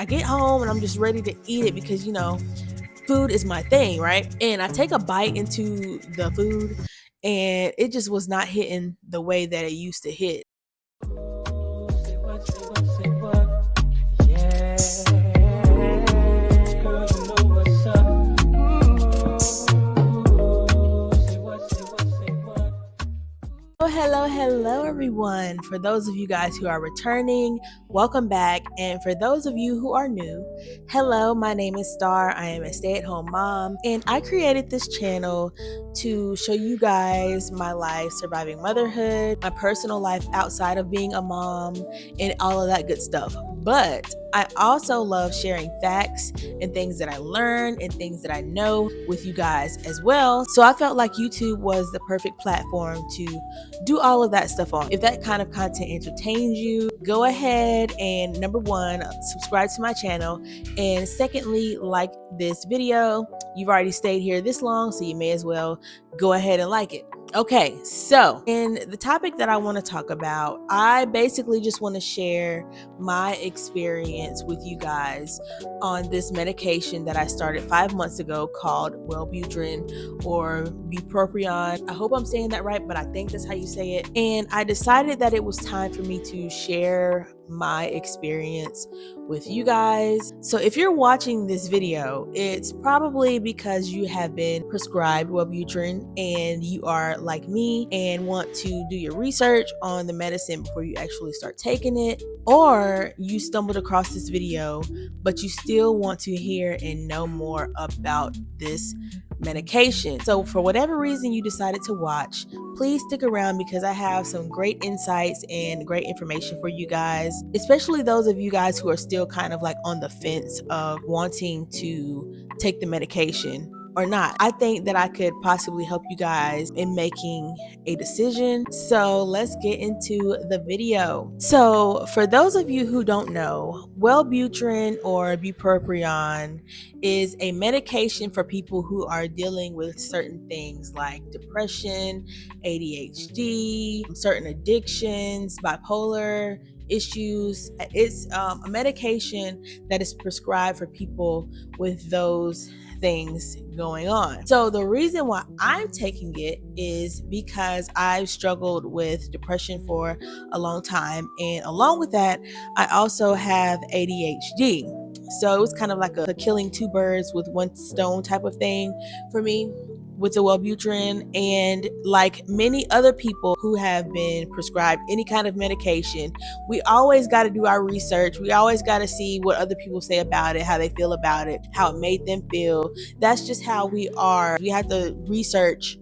I get home and I'm just ready to eat it because, food is my thing, right? And I take a bite into the food and it just was not hitting the way that it used to hit. Say what, say what, say what? Yeah. Girl, you know what's up. Say what, say what, say what? Oh, hello, everyone. For those of you guys who are returning, welcome back. And for those of you who are new, hello, my name is Starr. I am a stay-at-home mom, and I created this channel to show you guys my life surviving motherhood, my personal life outside of being a mom, and all of that good stuff. But I also love sharing facts and things that I learned and things that I know with you guys as well. So I felt like YouTube was the perfect platform to do all of that stuff on. If that kind of content entertains you, go ahead and number one, subscribe to my channel. And secondly, like this video. You've already stayed here this long, so you may as well go ahead and like it. Okay, so in the topic that I want to talk about, I basically just want to share my experience with you guys on this medication that I started 5 months ago called Wellbutrin or bupropion. I hope I'm saying that right, but I think that's how you say it. And I decided that it was time for me to share my experience with you guys. So if you're watching this video, it's probably because you have been prescribed Wellbutrin and you are like me and want to do your research on the medicine before you actually start taking it, or you stumbled across this video but you still want to hear and know more about this medication. So for whatever reason you decided to watch, please stick around because I have some great insights and great information for you guys, especially those of you guys who are still kind of like on the fence of wanting to take the medication or not. I think that I could possibly help you guys in making a decision. So let's get into the video. So for those of you who don't know, Wellbutrin or bupropion is a medication for people who are dealing with certain things like depression, ADHD, certain addictions, bipolar issues. It's a medication that is prescribed for people with those things going on. So the reason why I'm taking it is because I've struggled with depression for a long time, and along with that, I also have ADHD. So it was kind of like a killing two birds with one stone type of thing for me with the Wellbutrin. And like many other people who have been prescribed any kind of medication, we always got to do our research. We always got to see what other people say about it, how they feel about it, how it made them feel. That's just how we are. We have to research,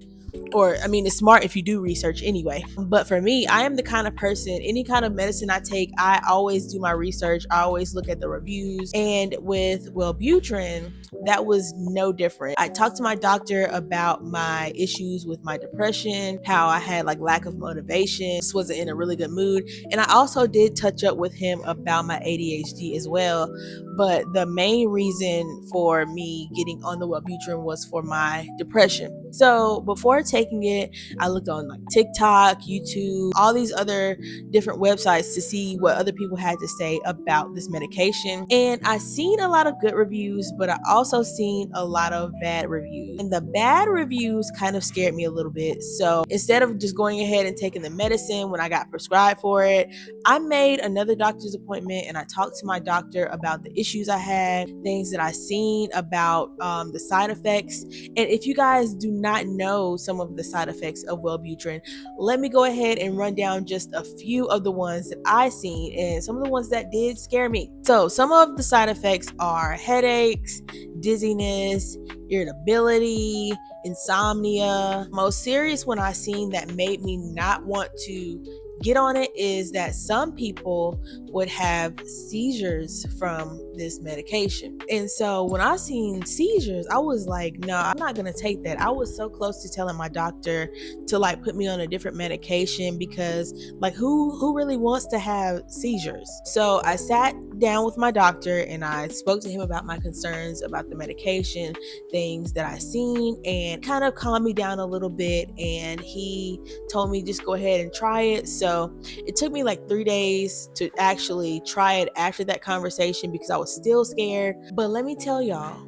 or I mean, it's smart if you do research anyway. But for me, I am the kind of person, any kind of medicine I take, I always do my research. I always look at the reviews. And with Wellbutrin, that was no different. I talked to my doctor about my issues with my depression, how I had like lack of motivation, just wasn't in a really good mood. And I also did touch up with him about my ADHD as well. But the main reason for me getting on the Wellbutrin was for my depression. So before taking it, I looked on like TikTok, YouTube, all these other different websites to see what other people had to say about this medication. And I seen a lot of good reviews, but I also seen a lot of bad reviews. And the bad reviews kind of scared me a little bit. So instead of just going ahead and taking the medicine when I got prescribed for it, I made another doctor's appointment and I talked to my doctor about the issues I had, things that I seen about the side effects. And if you guys do not know some of the side effects of Wellbutrin, let me go ahead and run down just a few of the ones that I seen and some of the ones that did scare me. So some of the side effects are headaches, dizziness, irritability, insomnia. Most serious one I seen that made me not want to get on it is that some people would have seizures from this medication. And so when I seen seizures, I was like, no, I'm not gonna take that. I was so close to telling my doctor to like put me on a different medication because like who really wants to have seizures? So I sat down with my doctor and I spoke to him about my concerns about the medication, things that I seen, and kind of calmed me down a little bit. And he told me just go ahead and try it. So it took me like 3 days to actually try it after that conversation because I was still scared. But let me tell y'all,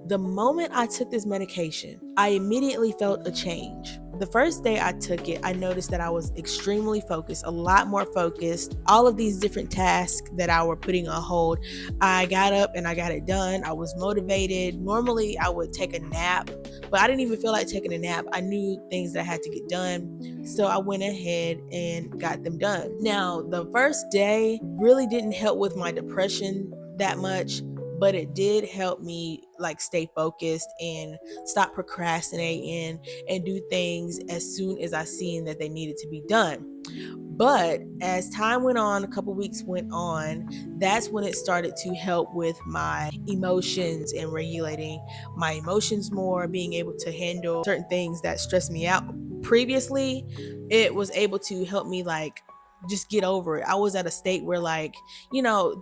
the moment I took this medication, I immediately felt a change. The first day I took it, I noticed that I was extremely focused, a lot more focused. All of these different tasks that I were putting on hold, I got up and I got it done. I was motivated. Normally I would take a nap, but I didn't even feel like taking a nap. I knew things that I had to get done. So I went ahead and got them done. Now, the first day really didn't help with my depression that much, but it did help me like stay focused and stop procrastinating and do things as soon as I seen that they needed to be done. But as time went on, a couple weeks went on, that's when it started to help with my emotions and regulating my emotions more, being able to handle certain things that stress me out. Previously, it was able to help me like just get over it. I was at a state where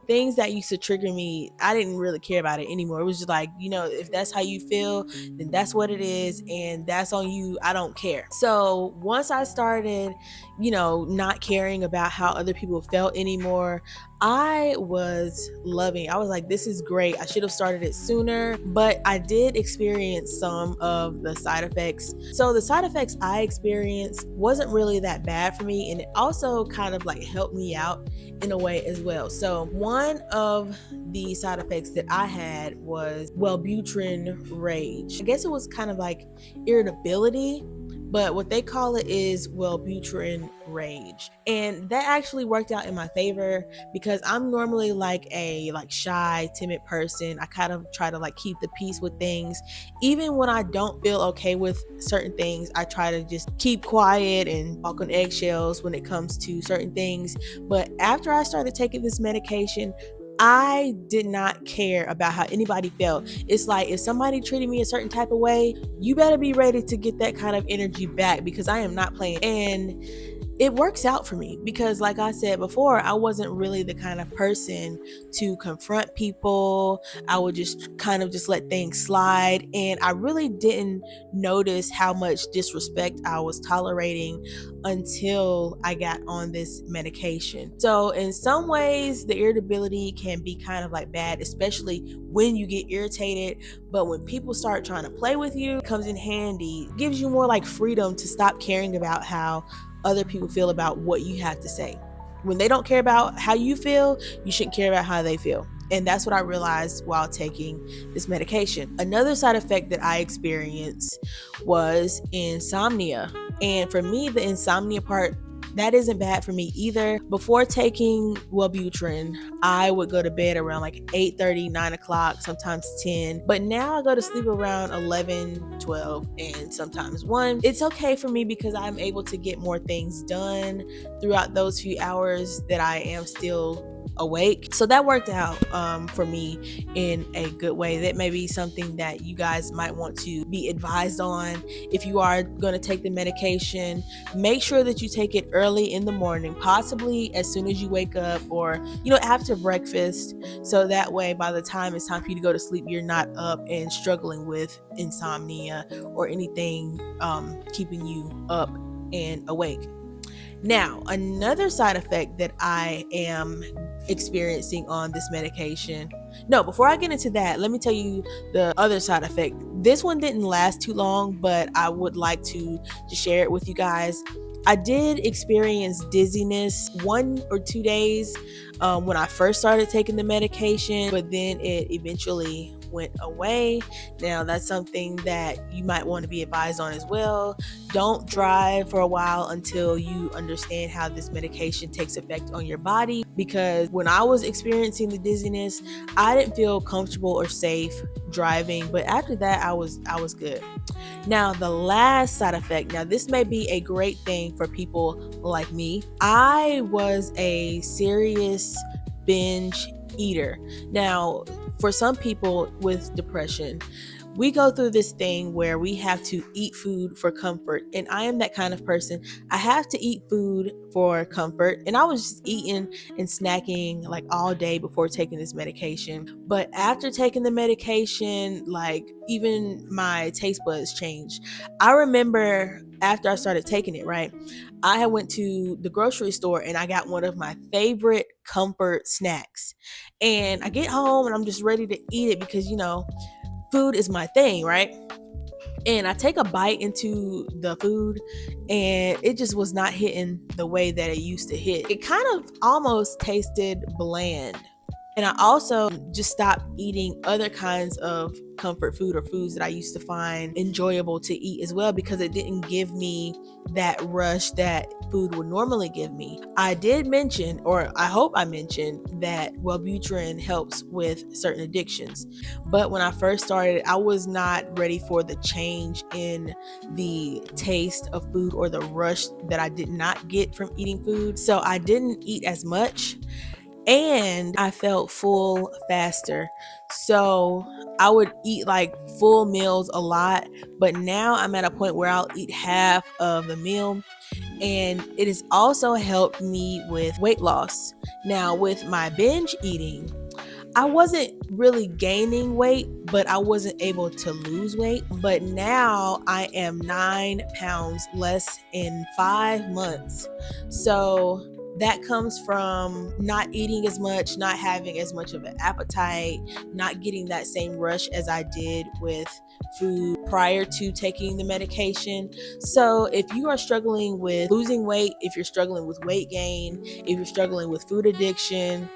things that used to trigger me, I didn't really care about it anymore. It was just like, if that's how you feel, then that's what it is and that's on you. I don't care. So once I started, not caring about how other people felt anymore, I was loving. I was like, this is great. I should have started it sooner, but I did experience some of the side effects. So the side effects I experienced wasn't really that bad for me, and it also kind of like helped me out in a way as well. So one of the side effects that I had was Wellbutrin rage. I guess it was kind of like irritability, but what they call it is Wellbutrin rage. And that actually worked out in my favor because I'm normally like a shy, timid person. I kind of try to keep the peace with things. Even when I don't feel okay with certain things, I try to just keep quiet and walk on eggshells when it comes to certain things. But after I started taking this medication, I did not care about how anybody felt. It's like if somebody treated me a certain type of way, you better be ready to get that kind of energy back because I am not playing. And it works out for me because like I said before, I wasn't really the kind of person to confront people. I would just kind of just let things slide, and I really didn't notice how much disrespect I was tolerating until I got on this medication. So in some ways the irritability can be kind of like bad, especially when you get irritated, but when people start trying to play with you, it comes in handy. It gives you more like freedom to stop caring about how other people feel about what you have to say. When they don't care about how you feel, you shouldn't care about how they feel. And that's what I realized while taking this medication. Another side effect that I experienced was insomnia. And for me, the insomnia part, that isn't bad for me either. Before taking Wellbutrin, I would go to bed around like 8:30, 9 o'clock, sometimes 10. But now I go to sleep around 11, 12, and sometimes 1. It's okay for me because I'm able to get more things done throughout those few hours that I am still awake. So that worked out for me in a good way. That may be something that you guys might want to be advised on. If you are going to take the medication, make sure that you take it early in the morning, possibly as soon as you wake up or after breakfast, so that way by the time it's time for you to go to sleep, you're not up and struggling with insomnia or anything keeping you up and awake. Now, another side effect that I am experiencing on this medication. No, before I get into that, let me tell you the other side effect. This one didn't last too long, but I would like to just share it with you guys. I did experience dizziness 1 or 2 days when I first started taking the medication, but then it eventually went away. Now, that's something that you might want to be advised on as well. Don't drive for a while until you understand how this medication takes effect on your body, because when I was experiencing the dizziness, I didn't feel comfortable or safe driving, but after that I was good. Now, the last side effect, now this may be a great thing for people like me. I was a serious binge eater. Now, for some people with depression, we go through this thing where we have to eat food for comfort. And I am that kind of person. I have to eat food for comfort. And I was just eating and snacking like all day before taking this medication. But after taking the medication, like even my taste buds changed. I remember after I started taking it, right? I had went to the grocery store and I got one of my favorite comfort snacks. And I get home and I'm just ready to eat it because, food is my thing, right? And I take a bite into the food and it just was not hitting the way that it used to hit. It kind of almost tasted bland. And I also just stopped eating other kinds of comfort food or foods that I used to find enjoyable to eat as well because it didn't give me that rush that food would normally give me. I did mention, or I hope I mentioned, that Wellbutrin helps with certain addictions. But when I first started, I was not ready for the change in the taste of food or the rush that I did not get from eating food. So I didn't eat as much and I felt full faster. So I would eat like full meals a lot, but now I'm at a point where I'll eat half of the meal. And it has also helped me with weight loss. Now, with my binge eating, I wasn't really gaining weight, but I wasn't able to lose weight. But now I am 9 pounds less in 5 months. So that comes from not eating as much, not having as much of an appetite, not getting that same rush as I did with food prior to taking the medication. So if you are struggling with losing weight, if you're struggling with weight gain, if you're struggling with food addiction,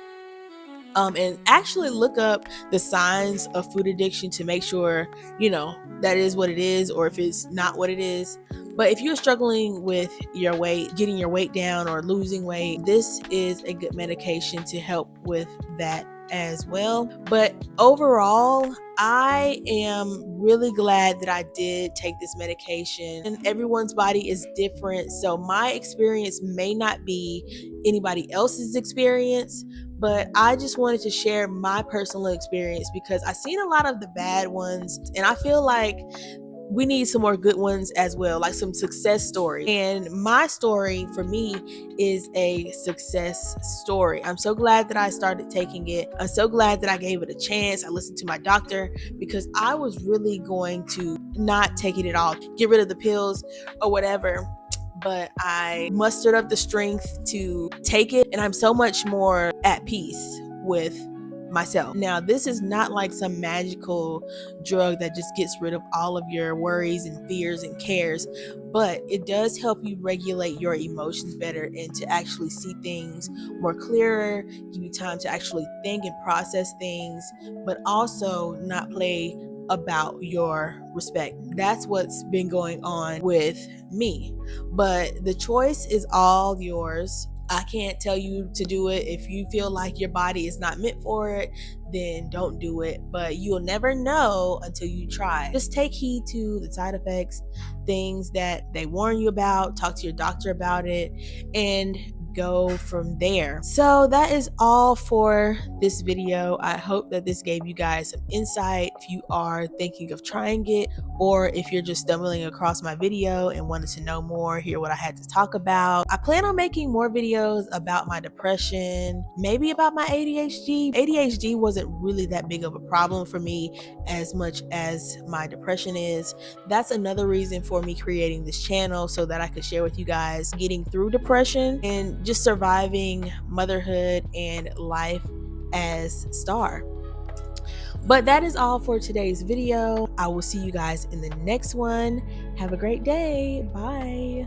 and actually look up the signs of food addiction to make sure, that is what it is, or if it's not what it is. But if you're struggling with your weight, getting your weight down or losing weight, this is a good medication to help with that as well. But overall, I am really glad that I did take this medication. And everyone's body is different, so my experience may not be anybody else's experience, but I just wanted to share my personal experience because I've seen a lot of the bad ones and I feel like we need some more good ones as well, like some success stories. And my story for me is a success story. I'm so glad that I started taking it. I'm so glad that I gave it a chance. I listened to my doctor because I was really going to not take it at all, get rid of the pills or whatever. But I mustered up the strength to take it, and I'm so much more at peace with myself. Now, this is not like some magical drug that just gets rid of all of your worries and fears and cares, but it does help you regulate your emotions better and to actually see things more clearer, give you time to actually think and process things, but also not play about your respect. That's what's been going on with me. But the choice is all yours. I can't tell you to do it. If you feel like your body is not meant for it, then don't do it. But you'll never know until you try. Just take heed to the side effects, things that they warn you about, talk to your doctor about it, and go from there. So that is all for this video. I hope that this gave you guys some insight if you are thinking of trying it, or if you're just stumbling across my video and wanted to know more, hear what I had to talk about. I plan on making more videos about my depression, maybe about my ADHD. ADHD wasn't really that big of a problem for me as much as my depression is. That's another reason for me creating this channel, so that I could share with you guys getting through depression and just surviving motherhood and life as Starr. But that is all for today's video. I will see you guys in the next one. Have a great day. Bye.